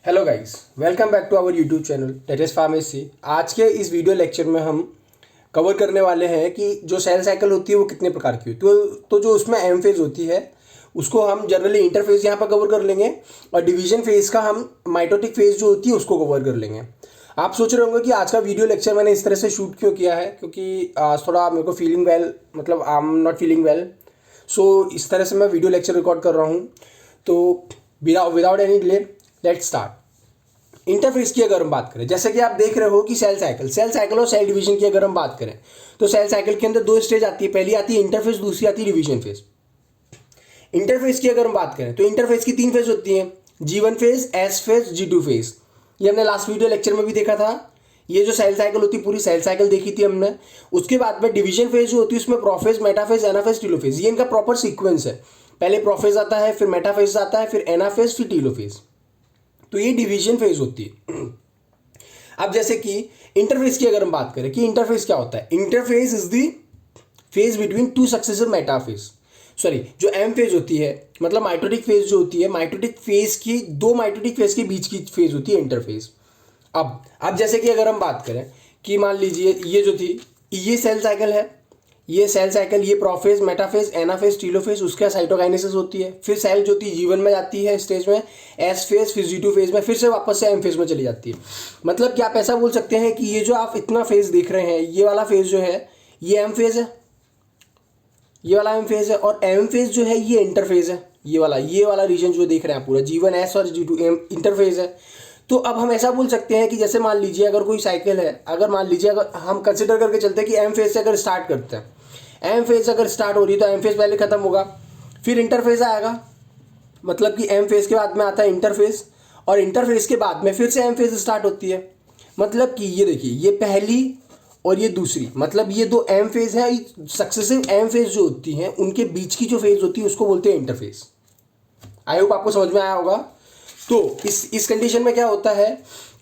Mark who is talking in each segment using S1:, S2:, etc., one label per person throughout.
S1: Hello guys, welcome back to our YouTube channel that is pharmacy. आज के इस video lecture में हम कवर करने वाले हैं कि जो सेल साइकिल होती है वो कितने प्रकार की होती है। तो जो उसमें एम फेज़ होती है उसको हम जनरली इंटरफेज़ यहाँ पर कवर कर लेंगे और डिवीजन फेज़ का हम माइटोटिक फेज़ जो होती है उसको कवर कर लेंगे। आप सोच रहे होंगे कि आज का वीडियो लेक्चर मैंने इस तरह से शूट क्यों किया है, क्योंकि आज थोड़ा मेरे को फीलिंग वेल मतलब I am not feeling well, so इस तरह से मैं वीडियो लेक्चर रिकॉर्ड कर रहा हूँ। तो without any delay let's start. Interface की अगर हम बात करें, जैसे कि आप देख रहे हो कि सेल साइकिल और सेल डिवीजन की अगर हम बात करें तो सेल साइकिल के अंदर दो स्टेज आती है। पहली आती है इंटरफेस, दूसरी आती है डिवीजन फेज। इंटरफेस की अगर हम बात करें तो इंटरफेस की तीन फेज होती है, G1 phase, S phase, G2 phase. ये हमने लास्ट वीडियो लेक्चर में भी देखा था। ये जो सेल साइकिल होती है पूरी सेल साइकिल देखी थी हमने। उसके बाद में डिवीजन फेज जो होती है उसमें प्रोफेज, मेटाफेज, एनाफेज, टीलोफेज, ये इनका प्रॉपर सीक्वेंस है। पहले प्रोफेज आता है, फिर मेटाफेज आता है, फिर एनाफेज, फिर टीलोफेज। तो ये डिवीजन फेज होती है। अब जैसे कि इंटरफेस की अगर हम बात करें कि इंटरफेस क्या होता है, interface is the phase between two successive metaphase. Sorry, जो एम फेज होती है मतलब माइटोटिक फेज जो होती है, माइटोटिक फेज की दो माइटोटिक फेज के बीच की फेज होती है इंटरफेज। अब जैसे कि अगर हम बात करें कि मान लीजिए ये जो थी ये सेल साइकिल है, ये सेल साइकिल, ये प्रोफेज, मेटाफेज, एनाफेज, टीलोफेज, उसके साइटोकाइनेसिस होती है। फिर सेल जो थी G1 में जाती है स्टेज में, एस फेज, फिर G2 फेज में, फिर से वापस से एम फेज में चली जाती है। मतलब कि आप ऐसा बोल सकते हैं कि ये जो आप इतना फेज देख रहे हैं, ये वाला फेज जो है ये एम फेज है, ये वाला एम फेज है, और एम फेज जो है ये इंटरफेज है। ये वाला रीजन जो देख रहे हैं पूरा G1 S और G2 M इंटरफेज है। तो अब हम ऐसा बोल सकते हैं कि जैसे मान लीजिए अगर कोई साइकिल है, अगर मान लीजिए अगर हम कंसिडर करके चलते हैं कि एम फेज से अगर स्टार्ट करते हैं, एम फेज अगर स्टार्ट हो रही है तो एम फेज पहले खत्म होगा, फिर इंटरफेज आएगा। मतलब कि एम फेज के बाद में आता है इंटरफेज, और इंटरफेज के बाद में फिर से एम फेज स्टार्ट होती है। मतलब कि ये देखिए, ये पहली और ये दूसरी, मतलब ये दो एम फेज है। सक्सेसिव एम फेज जो होती हैं उनके बीच की जो फेज होती है उसको बोलते हैं इंटरफेज। आई होप आपको समझ में आया होगा। तो इस कंडीशन में क्या होता है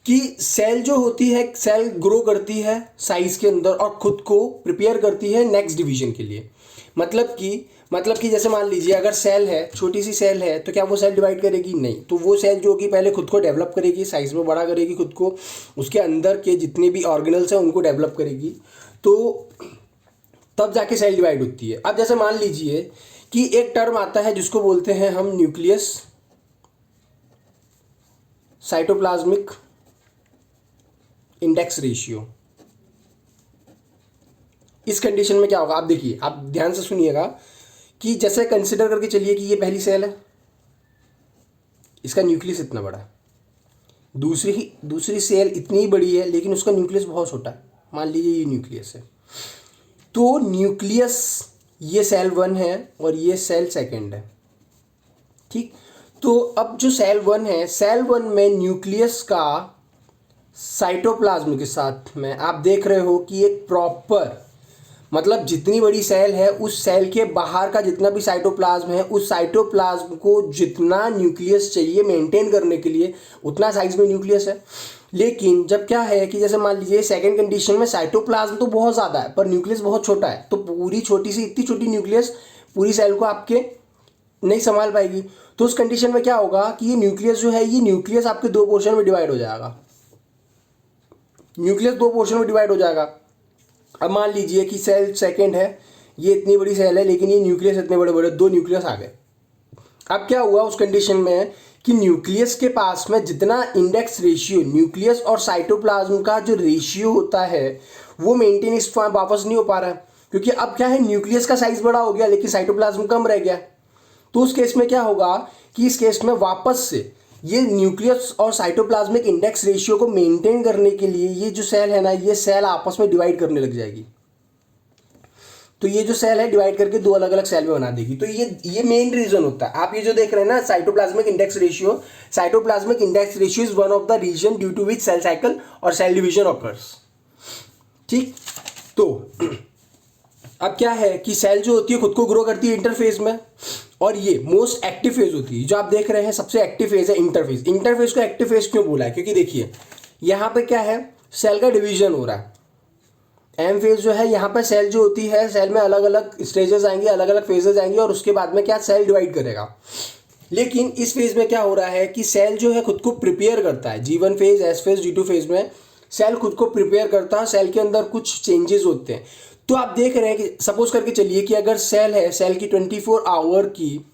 S1: कि सेल जो होती है, सेल ग्रो करती है साइज के अंदर और खुद को प्रिपेयर करती है नेक्स्ट डिवीजन के लिए। मतलब कि जैसे मान लीजिए अगर सेल है, छोटी सी सेल है, तो क्या वो सेल डिवाइड करेगी? नहीं। तो वो सेल जो कि पहले खुद को डेवलप करेगी, साइज में बड़ा करेगी खुद को, उसके अंदर के जितने भी ऑर्गेनल्स हैं उनको डेवलप करेगी, तो तब जाके सेल डिवाइड होती है। अब जैसे मान लीजिए कि एक टर्म आता है जिसको बोलते हैं हम न्यूक्लियस साइटोप्लाज्मिक इंडेक्स रेशियो। इस कंडीशन में क्या होगा, आप देखिए, आप ध्यान से सुनिएगा कि जैसे कंसिडर करके चलिए कि ये पहली सेल है, इसका न्यूक्लियस इतना बड़ा है। दूसरी सेल इतनी बड़ी है लेकिन उसका न्यूक्लियस बहुत छोटा है। मान लीजिए ये न्यूक्लियस है, तो न्यूक्लियस ये सेल 1 है और ये सेल सेकंड है, ठीक। तो अब जो सेल 1 है, सेल 1 में न्यूक्लियस का साइटोप्लाज्म के साथ में आप देख रहे हो कि एक प्रॉपर, मतलब जितनी बड़ी सेल है उस सेल के बाहर का जितना भी साइटोप्लाज्म है, उस साइटोप्लाज्म को जितना न्यूक्लियस चाहिए मेंटेन करने के लिए उतना साइज में न्यूक्लियस है। लेकिन जब क्या है कि जैसे मान लीजिए सेकंड कंडीशन में साइटोप्लाज्म तो बहुत ज़्यादा है पर न्यूक्लियस बहुत छोटा है, तो पूरी छोटी सी इतनी छोटी न्यूक्लियस पूरी सेल को आपके नहीं संभाल पाएगी। तो उस कंडीशन में क्या होगा कि ये न्यूक्लियस जो है, ये न्यूक्लियस आपके दो पोर्शन में डिवाइड हो जाएगा। न्यूक्लियस दो पोर्शन में डिवाइड हो जाएगा। अब मान लीजिए कि सेल सेकंड है, ये इतनी बड़ी सेल है लेकिन ये न्यूक्लियस इतने बड़े बड़े दो न्यूक्लियस आ गए। अब क्या हुआ उस कंडीशन में कि न्यूक्लियस के पास में जितना इंडेक्स रेशियो, न्यूक्लियस और साइटोप्लाज्म का जो रेशियो होता है वो मेंटेन इस वापस नहीं हो पा रहा है, क्योंकि अब क्या है, न्यूक्लियस का साइज बड़ा हो गया लेकिन साइटोप्लाज्म कम रह गया। तो उस केस में क्या होगा कि इस केस में वापस से ये न्यूक्लियस और साइटोप्लाज्मिक इंडेक्स रेशियो को मेंटेन करने के लिए ये जो सेल है ना, ये सेल आपस में डिवाइड करने लग जाएगी। तो ये जो सेल है डिवाइड करके दो अलग अलग सेल में बना देगी। तो ये मेन रीजन होता है। आप ये जो देख रहे हैं ना, cytoplasmic index ratio, cytoplasmic index ratio is one of the reason due to which cell cycle और सेल डिवीजन ऑकर्स, ठीक। तो अब क्या है कि सेल जो होती है खुद को ग्रो करती है इंटरफेज में, और ये मोस्ट एक्टिव फेज होती है। जो आप देख रहे हैं सबसे एक्टिव फेज है इंटरफेज। इंटरफेज को एक्टिव फेज क्यों बोला है, क्योंकि देखिए यहाँ पे क्या है, सेल का डिवीजन हो रहा है। एम फेज जो है, यहाँ पे सेल जो होती है, सेल में अलग अलग स्टेजेस आएंगे, अलग अलग फेजेस आएंगे, और उसके बाद में क्या, सेल डिवाइड करेगा। लेकिन इस फेज में क्या हो रहा है कि सेल जो है खुद को प्रिपेयर करता है। G1 phase, S phase, G2 phase में सेल खुद को प्रिपेयर करता है, सेल के अंदर कुछ चेंजेस होते हैं। तो आप देख रहे हैं कि सपोज करके चलिए कि अगर सेल है, सेल की 24 आवर की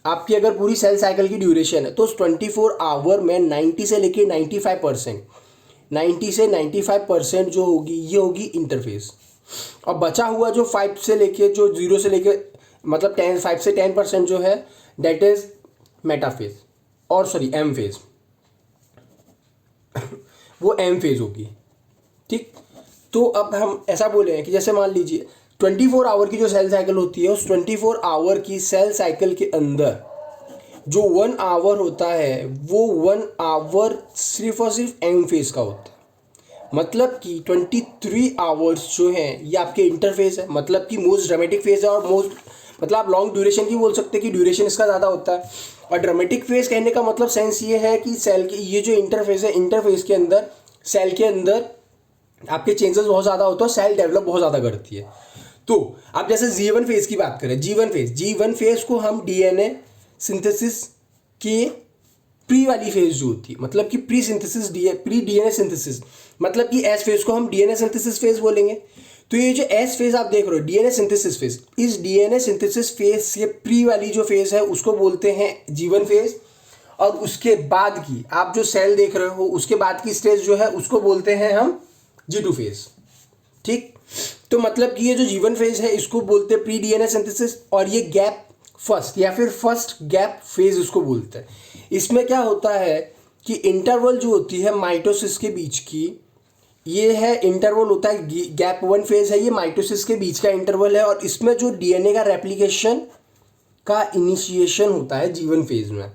S1: आपकी अगर पूरी सेल साइकिल की ड्यूरेशन है, तो उस 24 आवर में 90 से लेके 95%, 90 से 95% जो होगी ये होगी इंटरफेस, और बचा हुआ जो 5 से लेके जो 0 से लेके मतलब 5 से 10% जो है दैट इज मेटाफेज और सॉरी एम फेज वो एम फेज होगी। ठीक, तो अब हम ऐसा बोले हैं कि जैसे मान लीजिए 24 आवर की जो सेल साइकिल होती है, उस 24 आवर की सेल साइकिल के अंदर जो 1 आवर होता है वो 1 आवर सिर्फ और सिर्फ एम फेज का होता है। मतलब कि 23 आवर्स जो हैं ये आपके इंटरफेस है, मतलब कि मोस्ट ड्रामेटिक फेज है, और मोस्ट मतलब आप लॉन्ग ड्यूरेशन की बोल सकते हैं कि ड्यूरेशन इसका ज़्यादा होता है। और ड्रामेटिक फेज कहने का मतलब सेंस ये है कि सेल की ये जो इंटरफेस है, इंटरफेस के अंदर सेल के अंदर आपके चेंजेस बहुत ज़्यादा होते हैं, सेल डेवलप बहुत ज़्यादा करती है। तो आप जैसे G1 फेज की बात करें, G1 फेज को हम DNA सिंथेसिस के प्री वाली फेज जो होती है, मतलब कि pre synthesis pre DNA synthesis, मतलब कि S फेज को हम DNA सिंथेसिस फेज बोलेंगे। तो ये जो S फेज आप देख रहे हो DNA सिंथेसिस फेज, इस DNA सिंथेसिस फेज से प्री वाली जो फेज है उसको बोलते हैं G1 फेज, और उसके बाद की आप जो सेल देख रहे हो उसके बाद की स्टेज जो है उसको बोलते हैं हम G2 फेज। ठीक, तो मतलब कि ये जो G1 फेज है इसको बोलते हैं प्री DNA सिंथेसिस, और ये गैप फर्स्ट या फिर फर्स्ट गैप फेज इसको बोलते हैं। इसमें क्या होता है कि इंटरवल जो होती है माइटोसिस के बीच की, ये है इंटरवल होता है, गैप 1 फेज है, ये माइटोसिस के बीच का इंटरवल है, और इसमें जो DNA का रेप्लिकेशन का इनिशिएशन होता है G1 फेज में।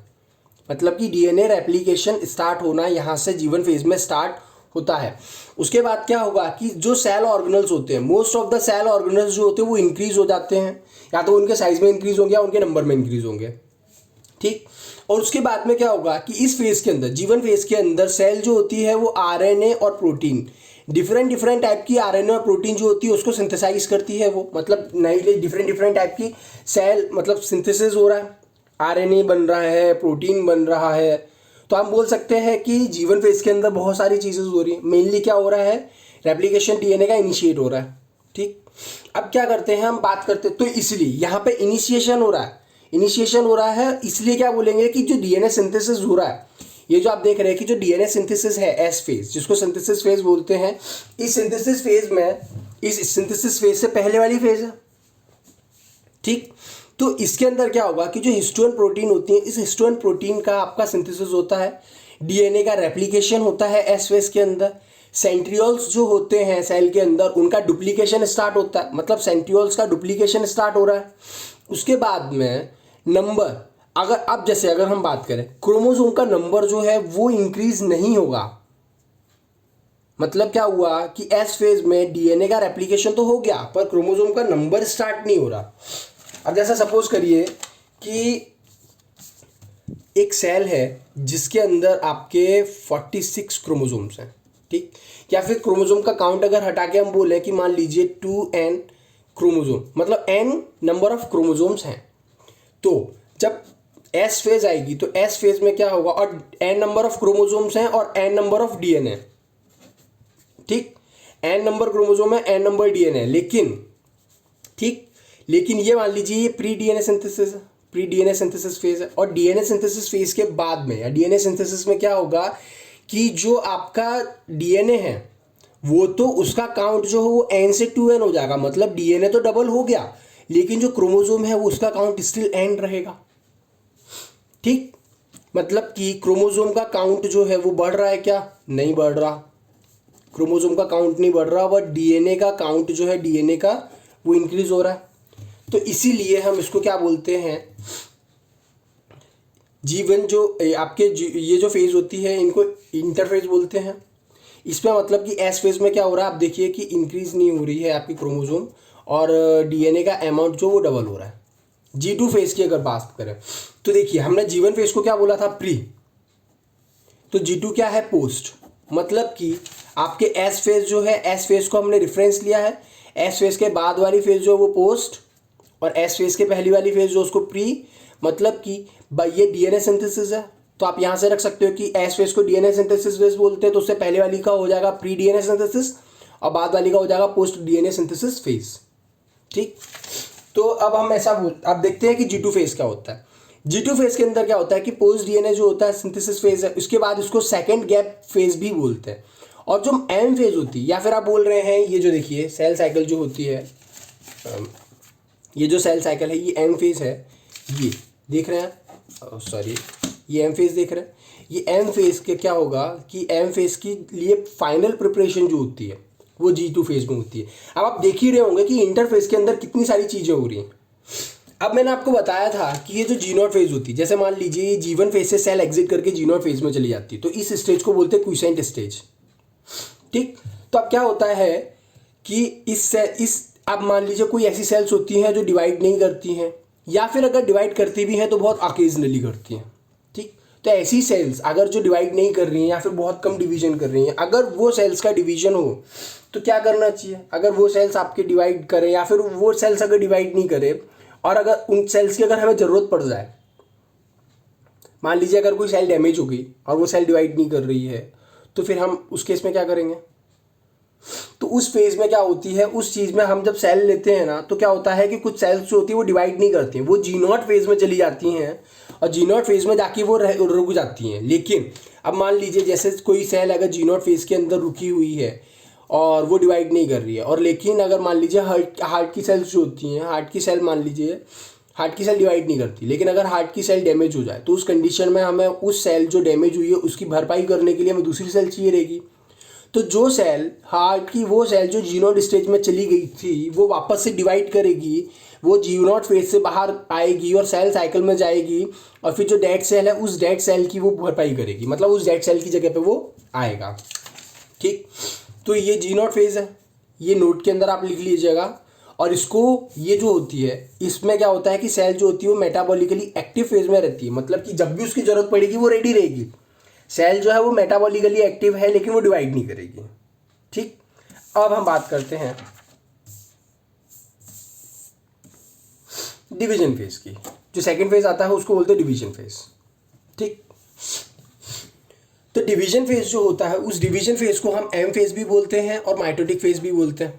S1: मतलब कि DNA रेप्लिकेशन स्टार्ट होना यहाँ से G1 फेज में स्टार्ट होता है। उसके बाद क्या होगा कि जो सेल ऑर्गेनल्स होते हैं, most of the cell organelles जो होते हैं वो इंक्रीज हो जाते हैं, या तो उनके साइज में इंक्रीज होंगे या उनके नंबर में इंक्रीज होंगे। ठीक, और उसके बाद में क्या होगा कि इस फेज के अंदर, G1 फेज के अंदर सेल जो होती है वो RNA और प्रोटीन, डिफरेंट टाइप की RNA और प्रोटीन जो होती है उसको सिंथेसाइज करती है वो, मतलब नई डिफरेंट टाइप की सेल मतलब सिंथेसिस हो रहा है, RNA बन रहा है, प्रोटीन बन रहा है। तो हम बोल सकते हैं कि G1 फेज के अंदर बहुत सारी चीज़ें हो रही है। मेनली क्या हो रहा है, रेप्लिकेशन DNA का इनिशिएट हो रहा है। ठीक, अब क्या करते हैं हम बात करते हैं, तो इसलिए यहाँ पे इनिशिएशन हो रहा है, इसलिए क्या बोलेंगे कि जो DNA सिंथेसिस हो रहा है, ये जो आप देख रहे हैं कि जो DNA सिंथेसिस है S फेज, जिसको सिंथेसिस फेज बोलते हैं, इस सिंथेसिस फेज से पहले वाली फेज है। ठीक, तो इसके अंदर क्या होगा कि जो हिस्टोन प्रोटीन होती है, इस हिस्टोन प्रोटीन का आपका सिंथेसिस होता है, DNA का रेप्लिकेशन होता है S फेज के अंदर, सेंट्रियोल्स जो होते हैं सेल के अंदर उनका डुप्लीकेशन स्टार्ट होता है, मतलब सेंट्रियोल्स का डुप्लीकेशन स्टार्ट हो रहा है। उसके बाद में नंबर, अगर हम बात करें क्रोमोसोम का नंबर जो है वो इंक्रीज नहीं होगा। मतलब क्या हुआ कि S फेज में DNA का रेप्लिकेशन तो हो गया पर क्रोमोसोम का नंबर स्टार्ट नहीं हो रहा। अब जैसा सपोज करिए कि एक सेल है जिसके अंदर आपके 46 क्रोमोसोम्स हैं। ठीक, या फिर क्रोमोसोम का काउंट अगर हटा के हम बोले कि मान लीजिए 2n क्रोमोसोम, मतलब n नंबर ऑफ क्रोमोसोम्स हैं। तो जब S फेज आएगी तो S फेज में क्या होगा, और n नंबर ऑफ क्रोमोसोम्स हैं और n नंबर ऑफ DNA। ठीक, n नंबर क्रोमोसोम है, n नंबर DNA है, लेकिन ये मान लीजिए ये प्री DNA सिंथेसिस फेज है, और DNA सिंथेसिस फेज के बाद में या DNA सिंथेसिस में क्या होगा कि जो आपका DNA है वो तो उसका काउंट जो है वो n से 2n हो जाएगा, मतलब DNA तो डबल हो गया, लेकिन जो क्रोमोसोम है वो उसका काउंट स्टिल n रहेगा। ठीक, मतलब कि क्रोमोसोम का काउंट जो है वो बढ़ रहा है क्या, नहीं बढ़ रहा, क्रोमोसोम का काउंट नहीं बढ़ रहा, बट DNA का काउंट जो है DNA का वो इंक्रीज हो रहा है। तो इसीलिए हम इसको क्या बोलते हैं, G1 जो आपके ये जो फेज होती है इनको इंटरफेज बोलते हैं। इसमें मतलब कि S फेज में क्या हो रहा है, आप देखिए कि इंक्रीज नहीं हो रही है आपकी क्रोमोसोम, और DNA का अमाउंट जो वो डबल हो रहा है। G2 फेज की अगर बात करें तो देखिए हमने G1 फेज को क्या बोला था, प्री, तो G2 क्या है, पोस्ट। मतलब कि आपके S फेज जो है, S फेज को हमने रेफरेंस लिया है, S फेज के बाद वाली फेज जो है वो पोस्ट, और S फेज के पहली वाली फेज जो उसको प्री, मतलब कि भाई ये डीएनए सिंथेसिस है, तो आप यहाँ से रख सकते हो कि एस फेज को डीएनए सिंथेसिस फेज बोलते हैं, तो उससे पहले वाली का हो जाएगा प्री डीएनए सिंथेसिस और बाद वाली का हो जाएगा पोस्ट डीएनए सिंथेसिस फेज। ठीक, तो अब हम अब देखते हैं कि G2 फेज क्या होता है। G2 फेज के अंदर क्या होता है कि पोस्ट डीएनए जो होता है सिंथेसिस फेज है, उसके बाद इसको सेकंड गैप फेज भी बोलते हैं। और जो एम फेज होती है, या फिर आप बोल रहे हैं ये जो देखिए सेल साइकिल जो होती है, ये जो सेल साइकिल है ये एम फेज है, ये देख रहे हैं, सॉरी ये एम फेज देख रहे हैं। ये एम फेज के क्या होगा कि एम फेज के लिए फाइनल प्रिपरेशन जो होती है वो G2 फेज में होती है। अब आप देख ही रहे होंगे कि इंटरफेज के अंदर कितनी सारी चीज़ें हो रही हैं। अब मैंने आपको बताया था कि ये जो G0 फेज होती है, जैसे मान लीजिए ये G1 फेज से सेल एग्जिट करके G0 फेज में चली जाती है, तो इस स्टेज को बोलते हैं क्विसेंट स्टेज। ठीक, तो अब क्या होता है कि इस अब मान लीजिए कोई ऐसी सेल्स होती हैं जो डिवाइड नहीं करती हैं, या फिर अगर डिवाइड करती भी हैं तो बहुत ऑकेजनली करती हैं। ठीक, तो ऐसी सेल्स अगर जो डिवाइड नहीं कर रही हैं या फिर बहुत कम डिवीजन कर रही हैं, अगर वो सेल्स का डिवीजन हो तो क्या करना चाहिए? अगर वो सेल्स आपके डिवाइड करें या फिर वो सेल्स अगर डिवाइड नहीं करे और अगर उन सेल्स की अगर हमें ज़रूरत पड़ जाए, मान लीजिए अगर कोई सेल डैमेज हो गई और वो सेल डिवाइड नहीं कर रही है, तो फिर हम उस केस में क्या करेंगे? तो उस फेज में क्या होती है, उस चीज़ में हम जब सेल लेते हैं ना, तो क्या होता है कि कुछ सेल्स जो होती है वो डिवाइड नहीं करती हैं, वो G0 फेज में चली जाती हैं और G0 फेज में जाके वो रुक जाती हैं। लेकिन अब मान लीजिए जैसे कोई सेल अगर G0 फेज के अंदर रुकी हुई है और वो डिवाइड नहीं कर रही है, और लेकिन अगर मान लीजिए हार्ट की सेल्स जो होती हैं, हार्ट की सेल मान लीजिए हार्ट की सेल डिवाइड नहीं करती, लेकिन अगर हार्ट की सेल डैमेज हो जाए तो उस कंडीशन में हमें उस सेल जो डैमेज हुई है उसकी भरपाई करने के लिए हमें दूसरी सेल चाहिए रहेगी। तो जो सेल हार्ट की वो सेल जो G0 स्टेज में चली गई थी वो वापस से डिवाइड करेगी, वो G0 फेज से बाहर आएगी और सेल साइकिल में जाएगी, और फिर जो डेड सेल है उस डेड सेल की वो भरपाई करेगी, मतलब उस डेड सेल की जगह पे वो आएगा। ठीक, तो ये G0 फेज है, ये नोट के अंदर आप लिख लीजिएगा। और इसको ये जो होती है इसमें क्या होता है कि सेल जो होती है वो मेटाबॉलिकली एक्टिव फेज में रहती है, मतलब कि जब भी उसकी ज़रूरत पड़ेगी वो रेडी रहेगी। सेल जो है वो मेटाबॉलिकली एक्टिव है लेकिन वो डिवाइड नहीं करेगी। ठीक, अब हम बात करते हैं डिवीजन फेज की। जो सेकंड फेज आता है उसको बोलते हैं डिवीजन फेज। ठीक, तो डिवीजन फेज जो होता है उस डिवीजन फेज को हम एम फेज भी बोलते हैं और माइटोटिक फेज भी बोलते हैं,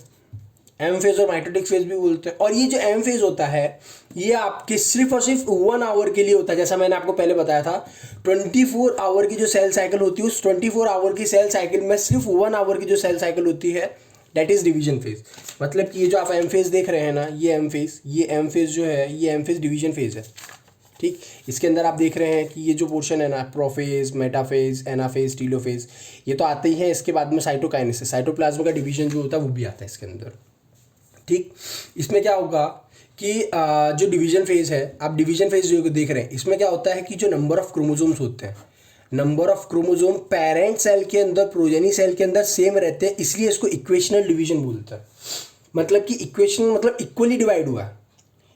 S1: एम फेज और माइटोटिक फेज भी बोलते हैं। और ये जो एम फेज होता है ये आपके सिर्फ और सिर्फ 1 आवर के लिए होता है। जैसा मैंने आपको पहले बताया था 24 आवर की जो सेल साइकिल होती है, उस 24 आवर की सेल साइकिल में सिर्फ 1 आवर की जो सेल साइकिल होती है दैट इज डिवीजन फेज। मतलब कि ये जो आप एम फेज देख रहे हैं ना, ये एम फेज जो है ये एम फेज डिवीजन फेज है। ठीक, इसके अंदर आप देख रहे हैं कि ये जो पोर्शन है ना, प्रोफेज, मेटाफेज, एनाफेज, टीलोफेज, ये तो आते ही है। इसके बाद में साइटोकाइनेसिस, साइटोप्लाज्म का डिवीजन जो होता है वो भी आता है इसके अंदर। ठीक, इसमें क्या होगा कि जो डिवीजन फेज है, आप डिवीजन फेज जो देख रहे हैं इसमें क्या होता है कि जो नंबर ऑफ क्रोमोसोम्स होते हैं, number of chromosome parent cell के अंदर, प्रोजेनी सेल के अंदर सेम रहते हैं, इसलिए इसको इक्वेशनल डिवीजन बोलते हैं। मतलब कि इक्वेशन मतलब इक्वली डिवाइड हुआ है,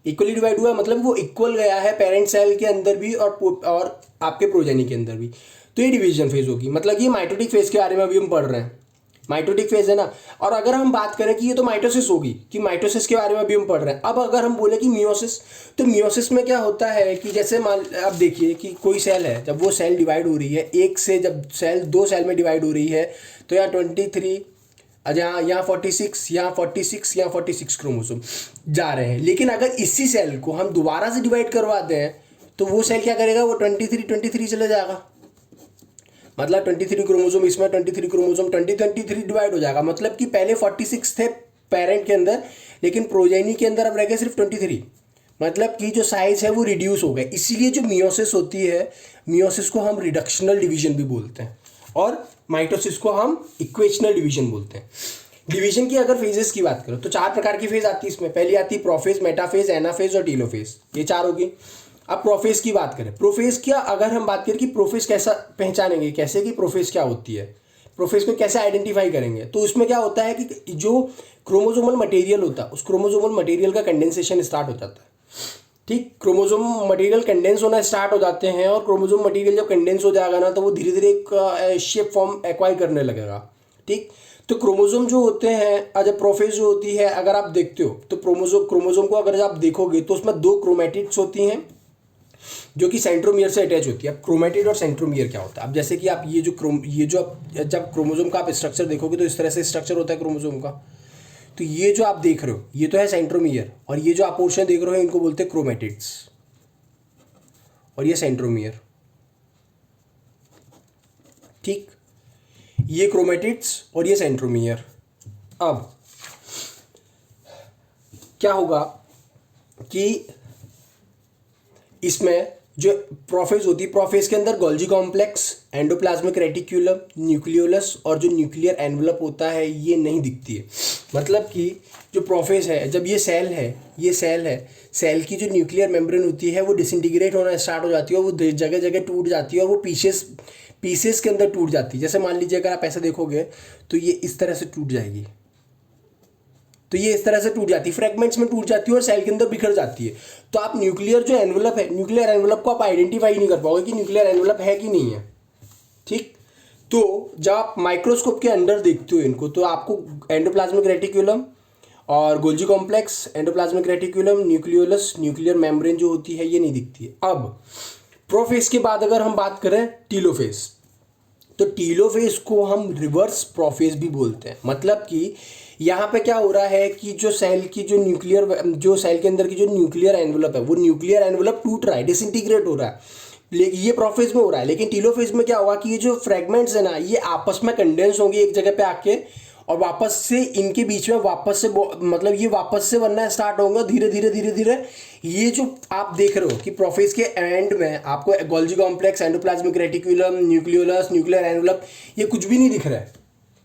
S1: इक्वली डिवाइड हुआ मतलब वो इक्वल गया है पेरेंट सेल के अंदर भी और आपके प्रोजेनी के अंदर भी, तो ये डिवीजन फेज होगी। मतलब ये माइटोटिक फेज के बारे में अभी हम पढ़ रहे हैं, माइटोटिक फेज है ना। और अगर हम बात करें कि ये तो माइटोसिस होगी, कि माइटोसिस के बारे में अभी हम पढ़ रहे हैं। अब अगर हम बोले कि मियोसिस, तो मियोसिस में क्या होता है कि जैसे मान अब देखिए कि कोई सेल है, जब वो सेल डिवाइड हो रही है, एक से जब सेल 2 सेल में डिवाइड हो रही है, तो यहाँ 23 यहाँ 46 यहाँ 46 यहाँ 46 क्रोमोसोम जा रहे हैं। लेकिन अगर इसी सेल को हम दोबारा से डिवाइड करवाते हैं तो वो सेल क्या करेगा, वो 23 चले जाएगा। मतलब 23 क्रोमोसोम इसमें, 23 क्रोमोसोम 23 डिवाइड हो जाएगा। मतलब कि पहले 46 थे पेरेंट के अंदर, लेकिन प्रोजेनी के अंदर अब रह गए सिर्फ 23। मतलब कि जो साइज है वो रिड्यूस हो गए। इसीलिए जो मियोसिस होती है, मियोसिस को हम रिडक्शनल डिवीजन भी बोलते हैं और माइटोसिस को हम इक्वेशनल डिवीजन बोलते हैं। डिवीजन की अगर फेजेस की बात करो तो 4 प्रकार की फेज आती है इसमें। पहली आती है प्रोफेज, मेटाफेज, एनाफेज और टीलोफेज, ये 4 होगी। अब प्रोफेज की बात करें, प्रोफेज क्या अगर हम बात करें कि प्रोफेज कैसा पहचानेंगे, कैसे कि प्रोफेज क्या होती है, प्रोफेज को कैसे आइडेंटिफाई करेंगे, तो उसमें क्या होता है कि जो क्रोमोसोमल मटेरियल होता है उस क्रोमोसोमल मटेरियल का कंडेंसेशन स्टार्ट हो जाता है। ठीक, क्रोमोसोम मटेरियल कंडेंस होना स्टार्ट हो जाते हैं, और क्रोमोसोम मटेरियल जब कंडेंस हो जाएगा ना तो वो धीरे धीरे एक शेप फॉर्म एक्वायर करने लगेगा। ठीक, तो क्रोमोसोम जो होते हैं, जब प्रोफेज जो होती है अगर आप देखते हो तो क्रोमोसोम को अगर आप देखोगे तो उसमें 2 क्रोमेटिड्स होती हैं जो कि सेंट्रोमियर से अटैच होती है। अब क्रोमेटिड और सेंट्रोमियर क्या होता है? अब जैसे कि आप जब क्रोमोसोम का आप स्ट्रक्चर देखोगे तो इस तरह से स्ट्रक्चर होता है क्रोमोसोम का। तो ये जो आप देख रहे हो ये तो है सेंट्रोमियर, और ये जो आप पोर्शन देख रहे हो इनको बोलते हैं क्रोमेटिड्स, और ये सेंट्रोमियर। ठीक, ये क्रोमेटिड्स और ये सेंट्रोमियर। अब क्या होगा कि इसमें जो प्रोफेज होती है, प्रोफेज के अंदर Golgi complex, endoplasmic reticulum, nucleolus और जो न्यूक्लियर एनवलप होता है ये नहीं दिखती है। मतलब कि जो प्रोफेज है, जब ये सेल है, सेल की जो न्यूक्लियर मेम्ब्रेन होती है वो डिसइंटीग्रेट होना स्टार्ट हो जाती है, और वो जगह जगह टूट जाती है, और वो पीसेस के अंदर टूट जाती है। जैसे मान लीजिए अगर आप ऐसे देखोगे तो ये इस तरह से टूट जाएगी, तो ये इस तरह से टूट जाती है, फ्रेगमेंट्स में टूट जाती है और सेल के अंदर बिखर जाती है। तो आप न्यूक्लियर जो एनवलप है, न्यूक्लियर एनवलप को आप आइडेंटिफाई नहीं कर पाओगे कि न्यूक्लियर एनवलप है कि नहीं है। ठीक, तो जब आप माइक्रोस्कोप के अंदर देखते हो इनको, तो आपको एंडोप्लाज्मिक रेटिक्यूलम और Golgi complex, endoplasmic reticulum, nucleolus, nuclear membrane जो होती है ये नहीं दिखती है। अब प्रोफेज के बाद अगर हम बात करें टीलोफेज, तो टीलोफेज को हम रिवर्स प्रोफेज भी बोलते हैं। मतलब कि यहाँ पे क्या हो रहा है कि जो सेल के अंदर की जो न्यूक्लियर एनवलप है, वो न्यूक्लियर एनवलप टूट रहा है, डिसइंटीग्रेट हो रहा है, ये प्रोफेज में हो रहा है। लेकिन टीलोफेज में क्या होगा कि ये जो फ्रेगमेंट्स है ना, ये आपस में कंडेंस होंगे एक जगह पे आके, और वापस से इनके बीच में मतलब ये वापस से बनना स्टार्ट होगा धीरे धीरे। ये जो आप देख रहे हो कि प्रोफेज के एंड में आपको Golgi complex, endoplasmic reticulum, nucleolus, nuclear envelope, ये कुछ भी नहीं दिख रहा है,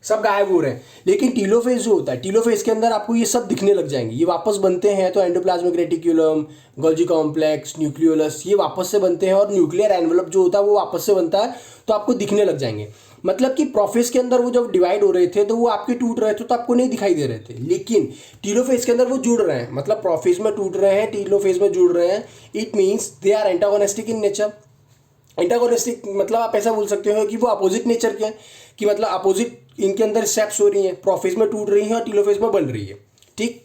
S1: सब गायब हो रहे हैं। लेकिन टीलोफेज जो होता है, टीलोफेज के अंदर आपको ये सब दिखने लग जाएंगे, ये वापस बनते हैं। तो endoplasmic reticulum, Golgi complex, nucleolus ये वापस से बनते हैं, और न्यूक्लियर एनवलप जो होता है वो वापस से बनता है, तो आपको दिखने लग जाएंगे। मतलब कि प्रोफेज के अंदर वो जब डिवाइड हो रहे थे तो वो आपके टूट रहे थे तो आपको नहीं दिखाई दे रहे थे, लेकिन टीलोफेज के अंदर वो जुड़ रहे हैं। मतलब प्रोफेज में टूट रहे हैं, टीलोफेज में जुड़ रहे हैं। It means they are antagonistic in nature. Antagonistic मतलब आप ऐसा बोल सकते हो कि वो अपोजिट नेचर के हैं, कि मतलब अपोजिट इनके अंदर स्टेप्स हो रही हैं, प्रोफेज में टूट रही हैं और टीलोफेज में बन रही है। ठीक,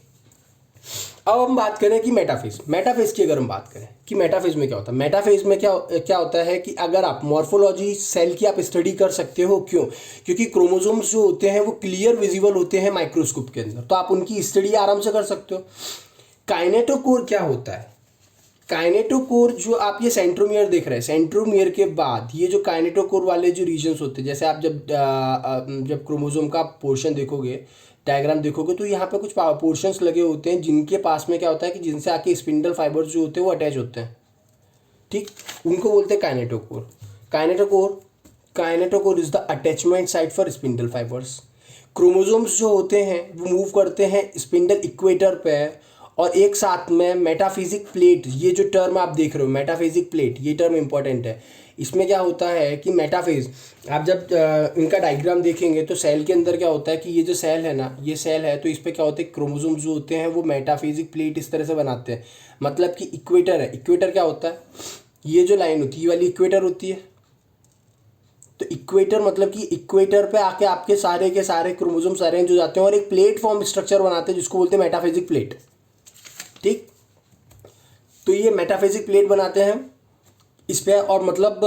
S1: अब हम बात करें कि मेटाफेज की अगर हम बात करें कि मेटाफेज में क्या होता है। मेटाफेज में क्या होता है कि अगर आप मॉर्फोलॉजी सेल की आप स्टडी कर सकते हो। क्यों? क्योंकि क्रोमोसोम्स जो होते हैं वो क्लियर विजिबल होते हैं माइक्रोस्कोप के अंदर, तो आप उनकी स्टडी आराम से कर सकते हो। काइनेटोकोर क्या होता है? काइनेटोकोर जो आप ये सेंट्रोमियर देख रहे हैं, सेंट्रोमियर के बाद ये जो काइनेटोकोर वाले जो रीजन्स होते हैं, जैसे आप जब क्रोमोसोम का पोर्शन देखोगे, डायग्राम देखोगे, तो यहाँ पे कुछ पोर्शंस लगे होते हैं जिनके पास में क्या होता है कि जिनसे आके स्पिंडल फाइबर्स जो होते हैं वो अटैच होते हैं। ठीक, उनको बोलते हैं kinetochore. Kinetochore is the attachment site for spindle fibres. Chromosomes जो होते हैं वो मूव करते हैं स्पिंडल इक्वेटर पे, और एक साथ में मेटाफिजिक प्लेट, ये जो टर्म आप देख रहे हो मेटाफिजिक प्लेट, ये टर्म इंपॉर्टेंट है। इसमें क्या होता है कि मेटाफेज, आप जब इनका डायग्राम देखेंगे तो सेल के अंदर क्या होता है कि ये जो सेल है ना, ये सेल है, तो इस पर क्या होता है क्रोमोसोम जो होते हैं वो मेटाफिजिक प्लेट इस तरह से बनाते हैं। मतलब कि इक्वेटर है, इक्वेटर क्या होता है, ये जो लाइन होती है ये वाली इक्वेटर होती है। तो इक्वेटर मतलब कि इक्वेटर पे आके आपके सारे के सारे क्रोमोसोम्स अरेंज हो जाते हैं और एक प्लेटफॉर्म स्ट्रक्चर बनाते हैं जिसको बोलते हैं मेटाफिजिक प्लेट। ठीक, तो ये मेटाफिजिक प्लेट बनाते हैं इस पे, और मतलब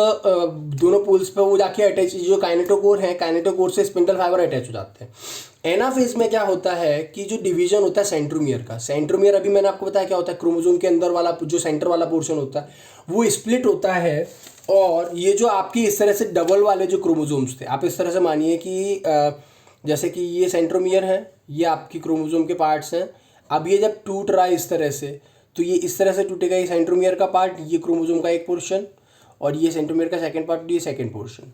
S1: दोनों पोल्स पे वो जाके अटैच, जो काइनेटोकोर है, काइनेटोकोर से स्पिंडल फाइबर अटैच हो जाते हैं। एनाफेज में क्या होता है कि जो डिवीजन होता है सेंट्रोमियर का, सेंट्रोमियर अभी मैंने आपको बताया क्या होता है, क्रोमोसोम के अंदर वाला जो सेंटर वाला पोर्शन होता है वो स्प्लिट होता है, और ये जो आपकी इस तरह से डबल वाले जो क्रोमोसोम्स थे, आप इस तरह से मानिए कि जैसे कि ये सेंट्रोमियर है, ये आपकी क्रोमोसोम के पार्ट्स हैं। अब ये जब टूट रहा है इस तरह से, तो ये इस तरह से टूटेगा, ये सेंट्रोमियर का पार्ट, ये क्रोमोसोम का एक पोर्शन, और ये सेंट्रोमियर का सेकंड पार्ट, ये सेकंड पोर्शन।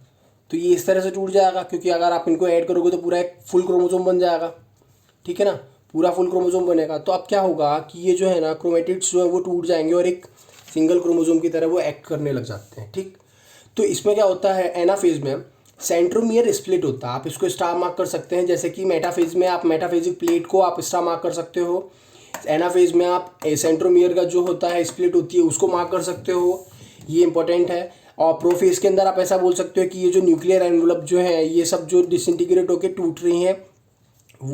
S1: तो ये इस तरह से टूट जाएगा, क्योंकि अगर आप इनको ऐड करोगे तो पूरा एक फुल क्रोमोसोम बन जाएगा। ठीक है ना, पूरा फुल क्रोमोसोम बनेगा। तो अब क्या होगा कि ये जो है ना क्रोमेटिड्स जो है वो टूट जाएंगे और एक सिंगल क्रोमोसोम की तरह वो एक्ट करने लग जाते हैं। ठीक, तो इसमें क्या होता है, एनाफेज में सेंट्रोमियर स्प्लिट होता है, आप इसको स्टार मार्क कर सकते हैं। जैसे कि मेटाफेज में आप मेटाफेजिक प्लेट को आप स्टार मार्क कर सकते हो, एनाफेज में आप सेंट्रोमियर का जो होता है स्प्लिट होती है उसको मार्क कर सकते हो, ये इंपॉर्टेंट है। और प्रोफेज के अंदर आप ऐसा बोल सकते हो कि ये जो न्यूक्लियर एनवलप जो है ये सब जो डिसइंटीग्रेट होकर टूट रही हैं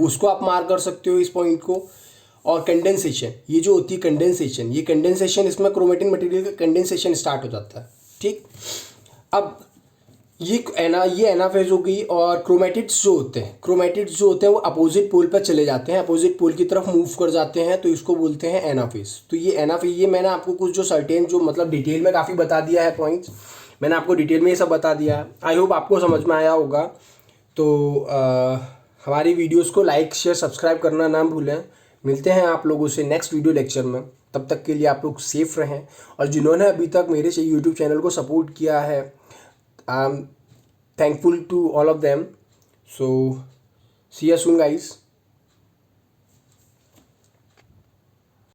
S1: उसको आप मार्क कर सकते हो, इस पॉइंट को। और कंडेंसेशन, ये जो होती है कंडेंसेशन, ये कंडेंसेशन इसमें क्रोमेटिन मटेरियल का कंडेंसेशन स्टार्ट हो जाता है। ठीक, अब ये एनाफेज हो गई। और क्रोमेटिड्स जो होते हैं वो अपोजिट पोल पर चले जाते हैं, अपोजिट पोल की तरफ मूव कर जाते हैं, तो इसको बोलते हैं एनाफेज। तो ये एनाफेज, ये मैंने आपको कुछ जो सर्टेन जो मतलब डिटेल में काफ़ी बता दिया है पॉइंट्स, मैंने आपको डिटेल में ये सब बता दिया है। आई होप आपको समझ में आया होगा। तो हमारी वीडियोज़ को लाइक शेयर सब्सक्राइब करना ना भूलें। मिलते हैं आप लोगों से नेक्स्ट वीडियो लेक्चर में, तब तक के लिए आप लोग सेफ रहें। और जिन्होंने अभी तक मेरे से यूट्यूब चैनल को सपोर्ट किया है, I'm thankful to all of them. So see you soon, guys.